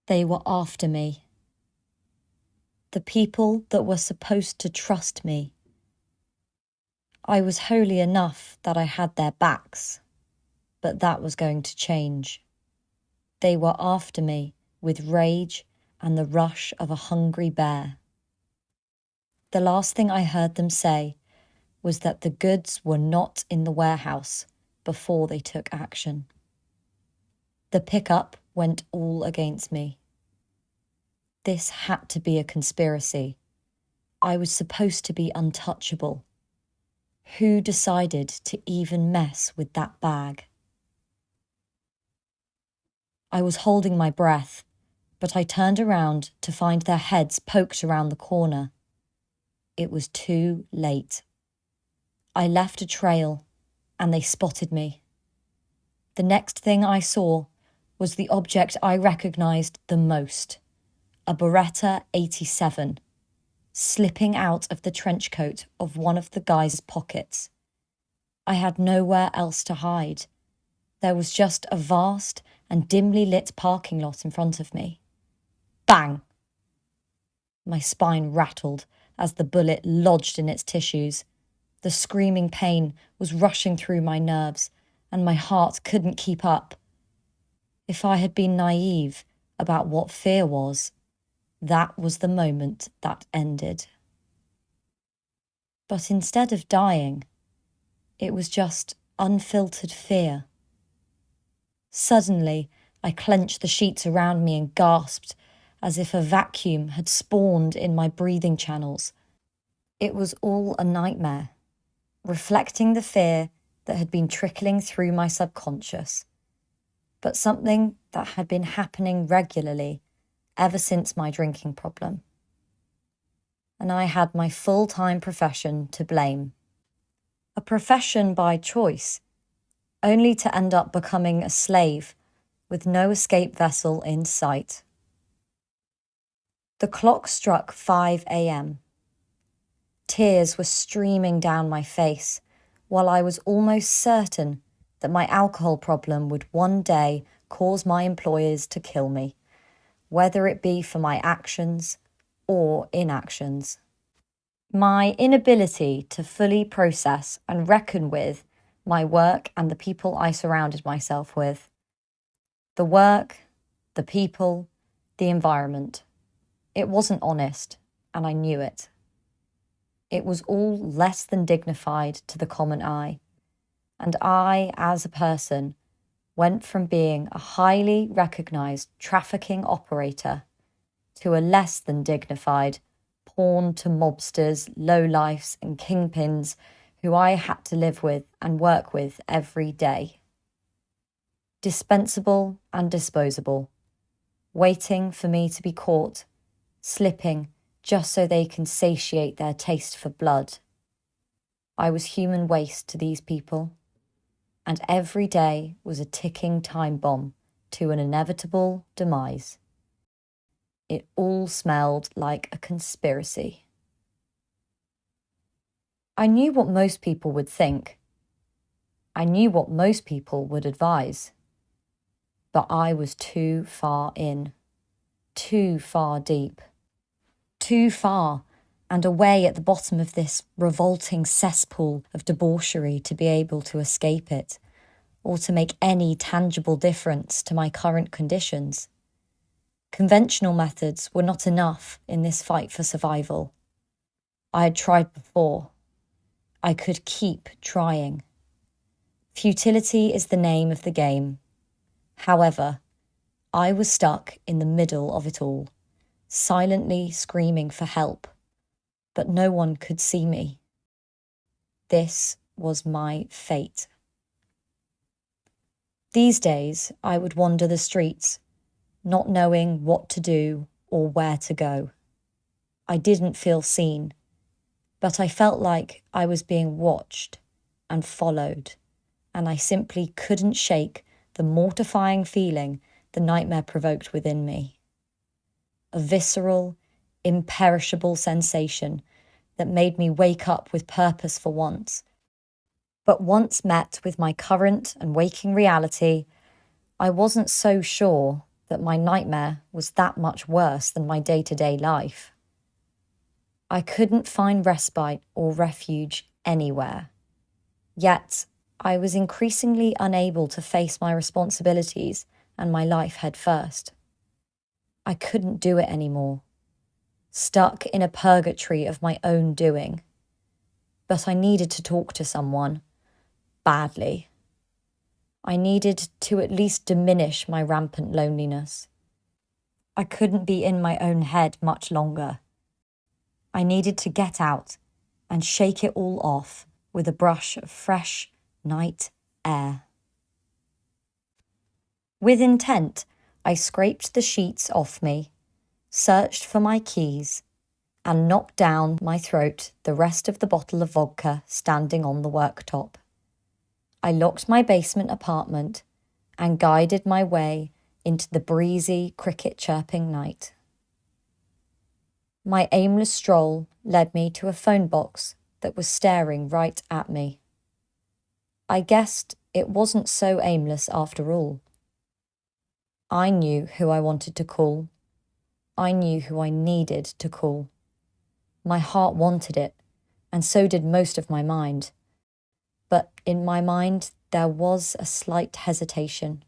They were after me. The people that were supposed to trust me. I was holy enough that I had their backs, but that was going to change. They were after me with rage and the rush of a hungry bear. The last thing I heard them say was that the goods were not in the warehouse before they took action. The pickup went all against me. This had to be a conspiracy. I was supposed to be untouchable. Who decided to even mess with that bag? I was holding my breath, but I turned around to find their heads poked around the corner. It was too late. I left a trail, and they spotted me. The next thing I saw was the object I recognised the most, a Beretta 87, slipping out of the trench coat of one of the guy's pockets. I had nowhere else to hide. There was just a vast and dimly lit parking lot in front of me. Bang! My spine rattled as the bullet lodged in its tissues. The screaming pain was rushing through my nerves, and my heart couldn't keep up. If I had been naive about what fear was, that was the moment that ended. But instead of dying, it was just unfiltered fear. Suddenly, I clenched the sheets around me and gasped, as if a vacuum had spawned in my breathing channels. It was all a nightmare, reflecting the fear that had been trickling through my subconscious, but something that had been happening regularly ever since my drinking problem. And I had my full-time profession to blame. A profession by choice, only to end up becoming a slave with no escape vessel in sight. The clock struck 5 a.m. Tears were streaming down my face, while I was almost certain that my alcohol problem would one day cause my employers to kill me, whether it be for my actions or inactions. My inability to fully process and reckon with my work and the people I surrounded myself with. The work, the people, the environment. It wasn't honest, and I knew it. It was all less than dignified to the common eye, and I, as a person, went from being a highly recognised trafficking operator to a less than dignified pawn to mobsters, lowlifes and kingpins who I had to live with and work with every day. Dispensable and disposable, waiting for me to be caught, slipping just so they can satiate their taste for blood. I was human waste to these people, and every day was a ticking time bomb to an inevitable demise. It all smelled like a conspiracy. I knew what most people would think. I knew what most people would advise. But I was too far in, too far deep, too far and away at the bottom of this revolting cesspool of debauchery to be able to escape it, or to make any tangible difference to my current conditions. Conventional methods were not enough in this fight for survival. I had tried before. I could keep trying. Futility is the name of the game. However, I was stuck in the middle of it all, silently screaming for help, but no one could see me. This was my fate. These days, I would wander the streets, not knowing what to do or where to go. I didn't feel seen, but I felt like I was being watched and followed, and I simply couldn't shake the mortifying feeling the nightmare provoked within me. A visceral, imperishable sensation that made me wake up with purpose for once. But once met with my current and waking reality, I wasn't so sure that my nightmare was that much worse than my day-to-day life. I couldn't find respite or refuge anywhere. Yet, I was increasingly unable to face my responsibilities and my life head first. I couldn't do it anymore, stuck in a purgatory of my own doing. But I needed to talk to someone, badly. I needed to at least diminish my rampant loneliness. I couldn't be in my own head much longer. I needed to get out and shake it all off with a brush of fresh night air. With intent, I scraped the sheets off me, searched for my keys, and knocked down my throat the rest of the bottle of vodka standing on the worktop. I locked my basement apartment and guided my way into the breezy, cricket-chirping night. My aimless stroll led me to a phone box that was staring right at me. I guessed it wasn't so aimless after all. I knew who I wanted to call. I knew who I needed to call. My heart wanted it, and so did most of my mind. But in my mind, there was a slight hesitation,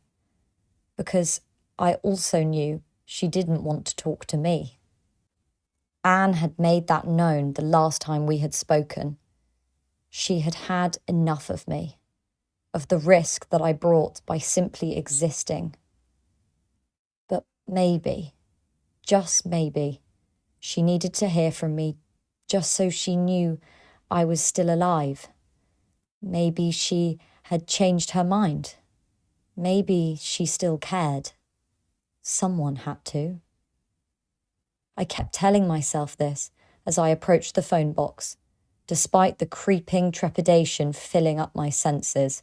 because I also knew she didn't want to talk to me. Anne had made that known the last time we had spoken. She had had enough of me, of the risk that I brought by simply existing. But maybe, just maybe, she needed to hear from me just so she knew I was still alive. Maybe she had changed her mind. Maybe she still cared. Someone had to. I kept telling myself this as I approached the phone box, despite the creeping trepidation filling up my senses.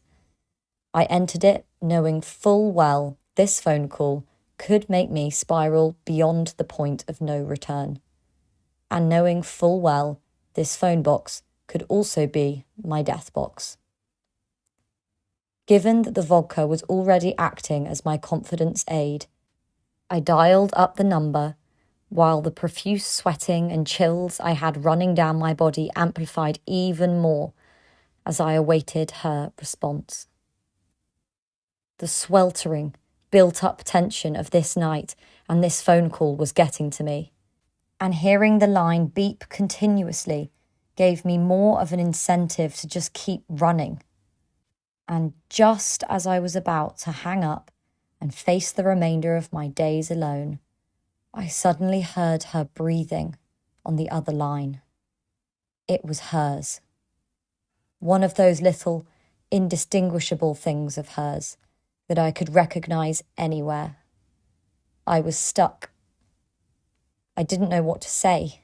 I entered it knowing full well this phone call could make me spiral beyond the point of no return, and knowing full well this phone box could also be my death box. Given that the vodka was already acting as my confidence aid, I dialed up the number while the profuse sweating and chills I had running down my body amplified even more as I awaited her response. The sweltering, built-up tension of this night and this phone call was getting to me, and hearing the line beep continuously gave me more of an incentive to just keep running. And just as I was about to hang up and face the remainder of my days alone, I suddenly heard her breathing on the other line. It was hers. One of those little, indistinguishable things of hers that I could recognize anywhere. I was stuck. I didn't know what to say.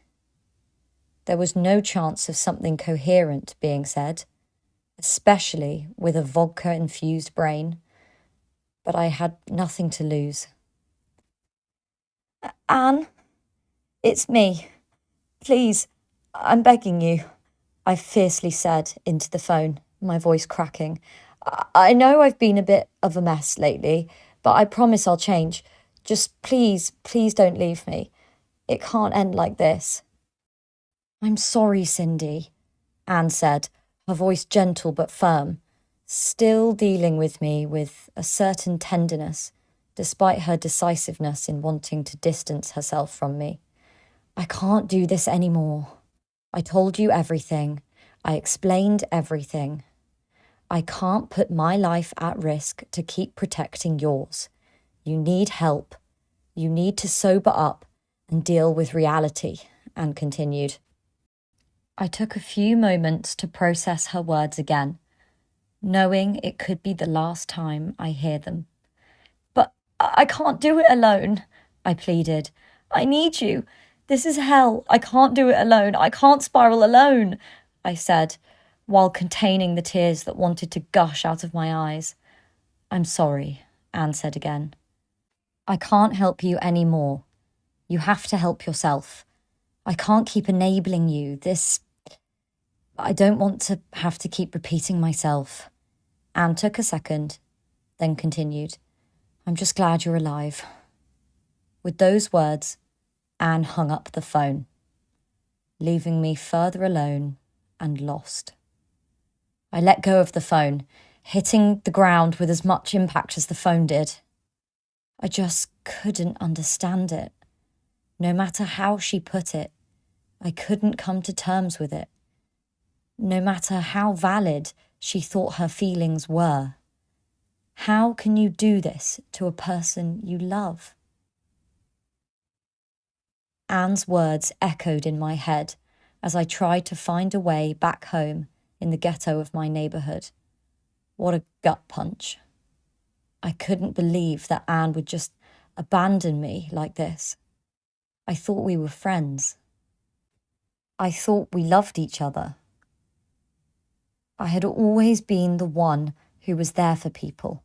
There was no chance of something coherent being said, especially with a vodka-infused brain, but I had nothing to lose. Anne, it's me. Please, I'm begging you, I fiercely said into the phone, my voice cracking. I know I've been a bit of a mess lately, but I promise I'll change. Just please don't leave me. It can't end like this. I'm sorry, Cindy, Anne said, her voice gentle but firm, still dealing with me with a certain tenderness, despite her decisiveness in wanting to distance herself from me. I can't do this anymore. I told you everything. I explained everything. I can't put my life at risk to keep protecting yours. You need help. You need to sober up and deal with reality, Anne continued. I took a few moments to process her words again, knowing it could be the last time I hear them. But I can't do it alone, I pleaded. I need you. This is hell. I can't do it alone. I can't spiral alone, I said, while containing the tears that wanted to gush out of my eyes. I'm sorry, Anne said again. I can't help you any more. You have to help yourself. I can't keep enabling you. I don't want to have to keep repeating myself. Anne took a second, then continued. I'm just glad you're alive. With those words, Anne hung up the phone, leaving me further alone and lost. I let go of the phone, hitting the ground with as much impact as the phone did. I just couldn't understand it. No matter how she put it, I couldn't come to terms with it. No matter how valid she thought her feelings were. How can you do this to a person you love? Anne's words echoed in my head as I tried to find a way back home in the ghetto of my neighbourhood. What a gut punch. I couldn't believe that Anne would just abandon me like this. I thought we were friends. I thought we loved each other. I had always been the one who was there for people,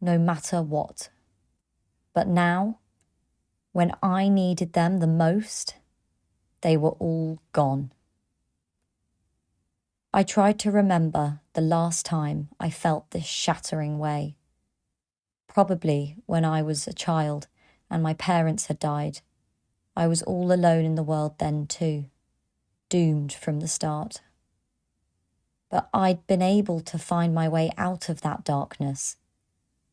no matter what. But now, when I needed them the most, they were all gone. I tried to remember the last time I felt this shattering way. Probably when I was a child and my parents had died. I was all alone in the world then too, doomed from the start. But I'd been able to find my way out of that darkness.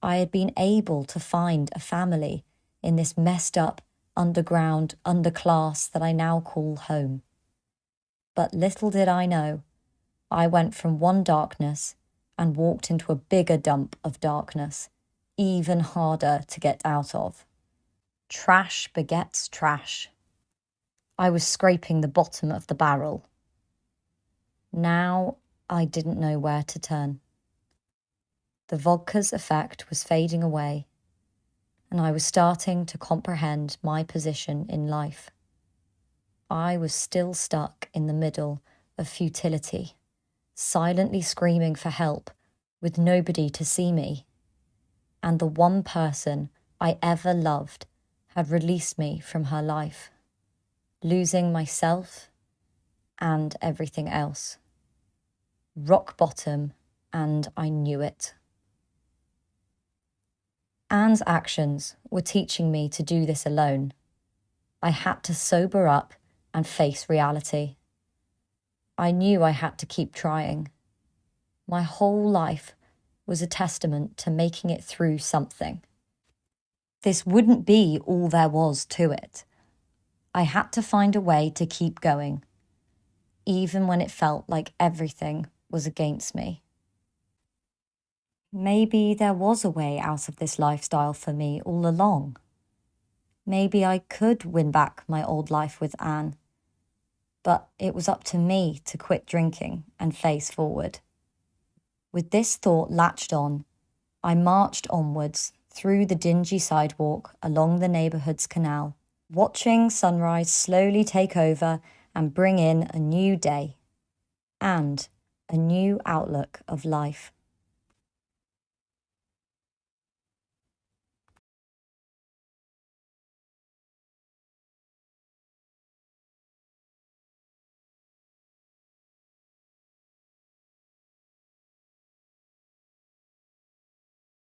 I had been able to find a family in this messed up, underground underclass that I now call home. But little did I know, I went from one darkness and walked into a bigger dump of darkness, even harder to get out of. Trash begets trash. I was scraping the bottom of the barrel. Now I didn't know where to turn. The vodka's effect was fading away, and I was starting to comprehend my position in life. I was still stuck in the middle of futility, silently screaming for help with nobody to see me. And the one person I ever loved had released me from her life, losing myself and everything else. Rock bottom, and I knew it. Anne's actions were teaching me to do this alone. I had to sober up and face reality. I knew I had to keep trying. My whole life was a testament to making it through something. This wouldn't be all there was to it. I had to find a way to keep going, even when it felt like everything was against me. Maybe there was a way out of this lifestyle for me all along. Maybe I could win back my old life with Anne. But it was up to me to quit drinking and face forward. With this thought latched on, I marched onwards through the dingy sidewalk along the neighbourhood's canal, watching sunrise slowly take over and bring in a new day and a new outlook of life.